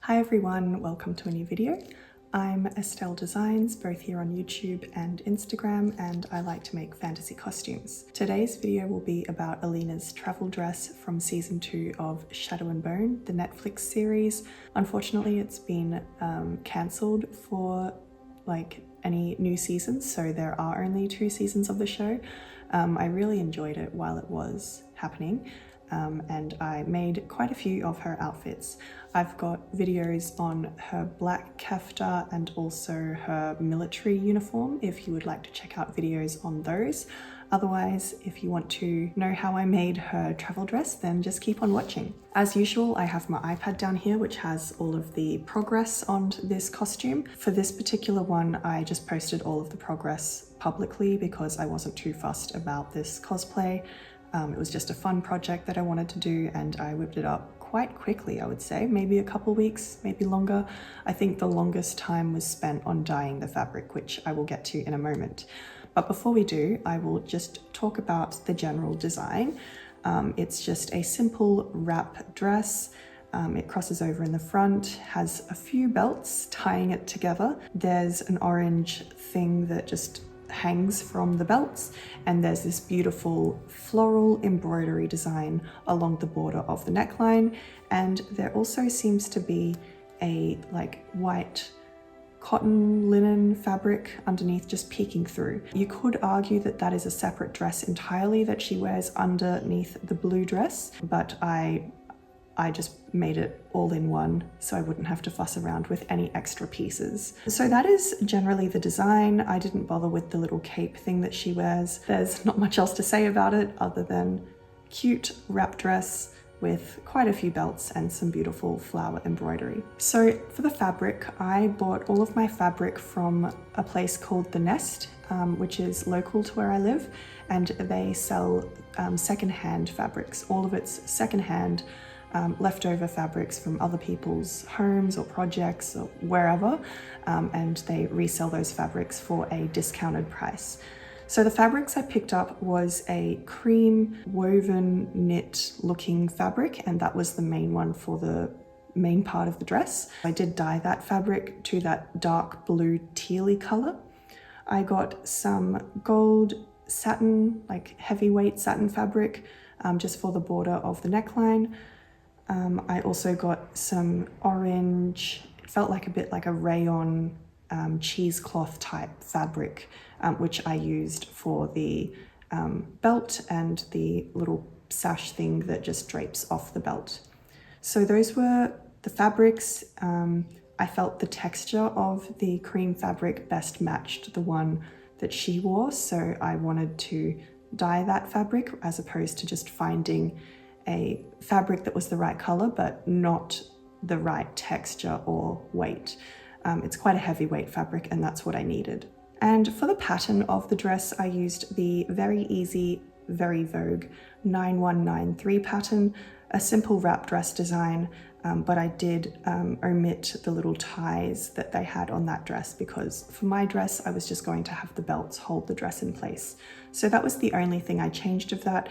Hi everyone, welcome to a new video. I'm Estelle Designs, both here on YouTube and Instagram, and I like to make fantasy costumes. Today's video will be about Alina's travel dress from season 2 of Shadow and Bone, the Netflix series. Unfortunately, it's been cancelled for any new seasons, so there are only 2 seasons of the show. I really enjoyed it while it was happening. And I made quite a few of her outfits. I've got videos on her black kefta and also her military uniform if you would like to check out videos on those. Otherwise, if you want to know how I made her travel dress, then just keep on watching. As usual, I have my iPad down here, which has all of the progress on this costume. For this particular one, I just posted all of the progress publicly because I wasn't too fussed about this cosplay. It was just a fun project that I wanted to do, and I whipped it up quite quickly, I would say. Maybe a couple weeks, maybe longer. I think the longest time was spent on dyeing the fabric, which I will get to in a moment. But before we do, I will just talk about the general design. It's just a simple wrap dress. It crosses over in the front, has a few belts tying it together. There's an orange thing that just hangs from the belts, and there's this beautiful floral embroidery design along the border of the neckline, and there also seems to be a white cotton linen fabric underneath just peeking through. You could argue that that is a separate dress entirely that she wears underneath the blue dress, but I just made it all in one so I wouldn't have to fuss around with any extra pieces. So that is generally the design. I didn't bother with the little cape thing that she wears. There's not much else to say about it other than cute wrap dress with quite a few belts and some beautiful flower embroidery. So for the fabric, I bought all of my fabric from a place called The Nest, which is local to where I live, and they sell secondhand fabrics. All of it's secondhand, leftover fabrics from other people's homes or projects or wherever, and they resell those fabrics for a discounted price. So the fabrics I picked up was a cream woven knit looking fabric, and that was the main one for the main part of the dress. I did dye that fabric to that dark blue tealy color. I got some gold satin, heavyweight satin fabric, just for the border of the neckline. I also got some orange, it felt like a bit like a rayon cheesecloth type fabric, which I used for the belt and the little sash thing that just drapes off the belt. So those were the fabrics. I felt the texture of the cream fabric best matched the one that she wore, so I wanted to dye that fabric as opposed to just finding a fabric that was the right color but not the right texture or weight. It's quite a heavyweight fabric, and that's what I needed. And for the pattern of the dress, I used the very easy, very Vogue 9193 pattern, a simple wrap dress design, but I did omit the little ties that they had on that dress because for my dress, I was just going to have the belts hold the dress in place. So that was the only thing I changed of that.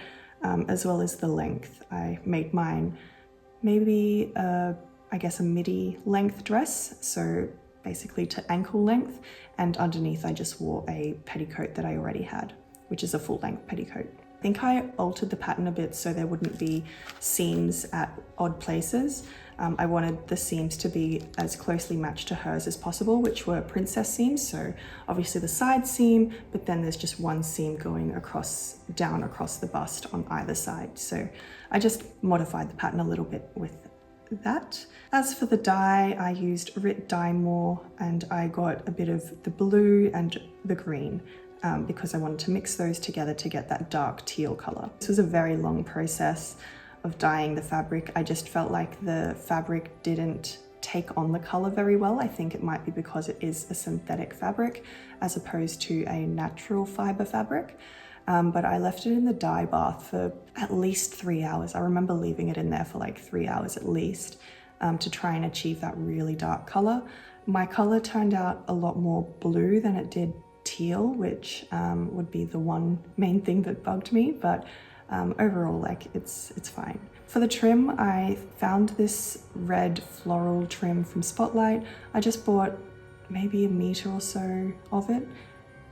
As well as the length. I made mine maybe, I guess, a midi length dress, so basically to ankle length, and underneath I just wore a petticoat that I already had, which is a full length petticoat. I think I altered the pattern a bit so there wouldn't be seams at odd places. I wanted the seams to be as closely matched to hers as possible, which were princess seams. So obviously the side seam, but then there's just one seam going down across the bust on either side. So I just modified the pattern a little bit with that. As for the dye, I used Rit Dye More, and I got a bit of the blue and the green because I wanted to mix those together to get that dark teal color. This was a very long process of dyeing the fabric. I just felt like the fabric didn't take on the color very well. I think it might be because it is a synthetic fabric as opposed to a natural fiber fabric. But I left it in the dye bath for at least 3 hours. I remember leaving it in there for 3 hours at least to try and achieve that really dark color. My color turned out a lot more blue than it did teal, which would be the one main thing that bugged me, but overall, like it's fine. For the trim, I found this red floral trim from Spotlight. I just bought maybe a meter or so of it.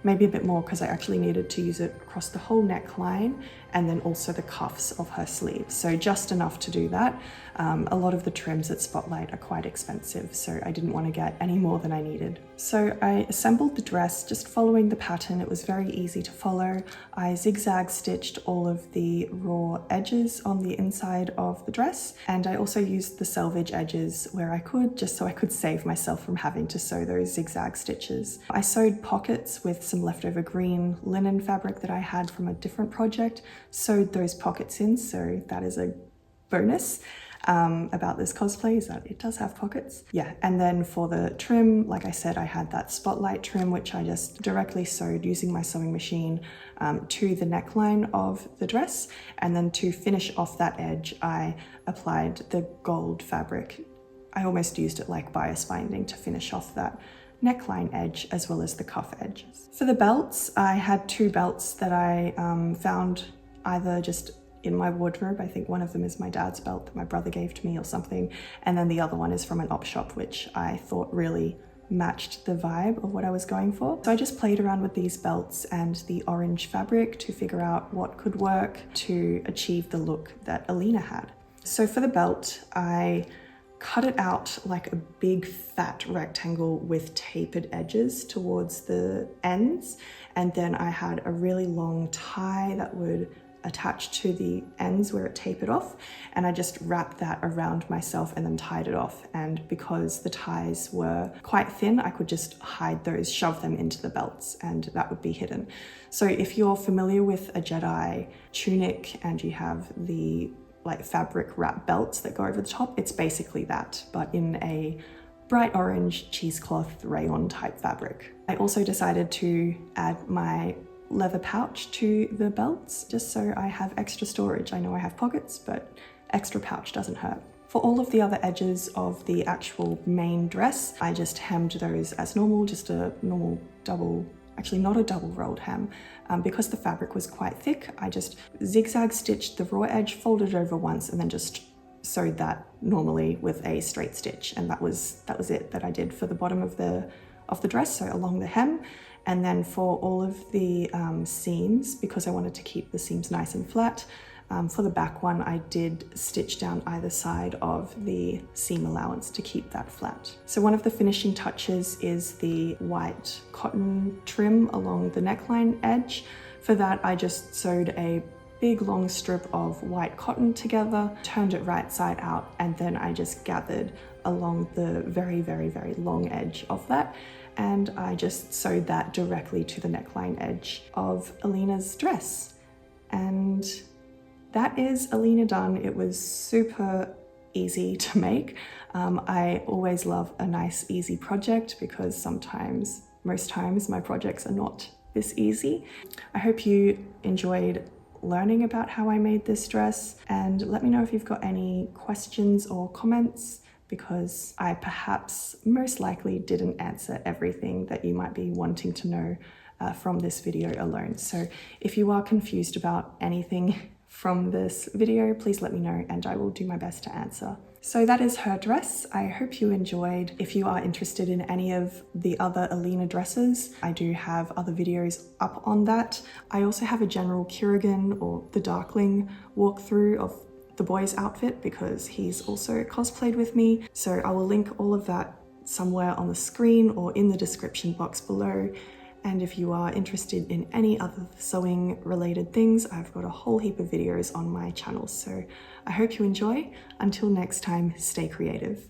Maybe a bit more because I actually needed to use it across the whole neckline and then also the cuffs of her sleeves. So just enough to do that. A lot of the trims at Spotlight are quite expensive, so I didn't want to get any more than I needed. So I assembled the dress just following the pattern. It was very easy to follow. I zigzag stitched all of the raw edges on the inside of the dress, and I also used the selvage edges where I could, just so I could save myself from having to sew those zigzag stitches. I sewed pockets with some leftover green linen fabric that I had from a different project, sewed those pockets in, so that is a bonus about this cosplay, is that it does have pockets. Yeah, and then for the trim, like I said, I had that Spotlight trim, which I just directly sewed using my sewing machine to the neckline of the dress. And then to finish off that edge, I applied the gold fabric. I almost used it like bias binding to finish off that neckline edge as well as the cuff edges. For the belts, I had two belts that I found either just in my wardrobe. I think one of them is my dad's belt that my brother gave to me or something, and then the other one is from an op shop, which I thought really matched the vibe of what I was going for. So I just played around with these belts and the orange fabric to figure out what could work to achieve the look that Alina had. So for the belt, I cut it out like a big fat rectangle with tapered edges towards the ends, and then I had a really long tie that would attach to the ends where it tapered off, and I just wrapped that around myself and then tied it off. And because the ties were quite thin, I could just hide those, shove them into the belts, and that would be hidden. So if you're familiar with a Jedi tunic and you have the like fabric wrap belts that go over the top, it's basically that, but in a bright orange cheesecloth rayon type fabric. I also decided to add my leather pouch to the belts just so I have extra storage. I know I have pockets, but extra pouch doesn't hurt. For all of the other edges of the actual main dress, I just hemmed those as normal, just a normal double, actually not a double rolled hem. Because the fabric was quite thick, I just zigzag stitched the raw edge, folded it over once, and then just sewed that normally with a straight stitch. And that was it that I did for the bottom of the dress, so along the hem. And then for all of the seams, because I wanted to keep the seams nice and flat, for the back one, I did stitch down either side of the seam allowance to keep that flat. So one of the finishing touches is the white cotton trim along the neckline edge. For that, I just sewed a big long strip of white cotton together, turned it right side out, and then I just gathered along the very, very, very long edge of that. And I just sewed that directly to the neckline edge of Alina's dress. And that is Alina done. It was super easy to make. I always love a nice, easy project because most times, my projects are not this easy. I hope you enjoyed learning about how I made this dress, and let me know if you've got any questions or comments, because I perhaps most likely didn't answer everything that you might be wanting to know from this video alone. So if you are confused about anything from this video, please let me know and I will do my best to answer. So that is her dress. I hope you enjoyed. If you are interested in any of the other Alina dresses, I do have other videos up on that. I also have a general Kirigan or the Darkling walkthrough of the boy's outfit because he's also cosplayed with me. So I will link all of that somewhere on the screen or in the description box below. And if you are interested in any other sewing related things, I've got a whole heap of videos on my channel. So I hope you enjoy. Until next time, stay creative.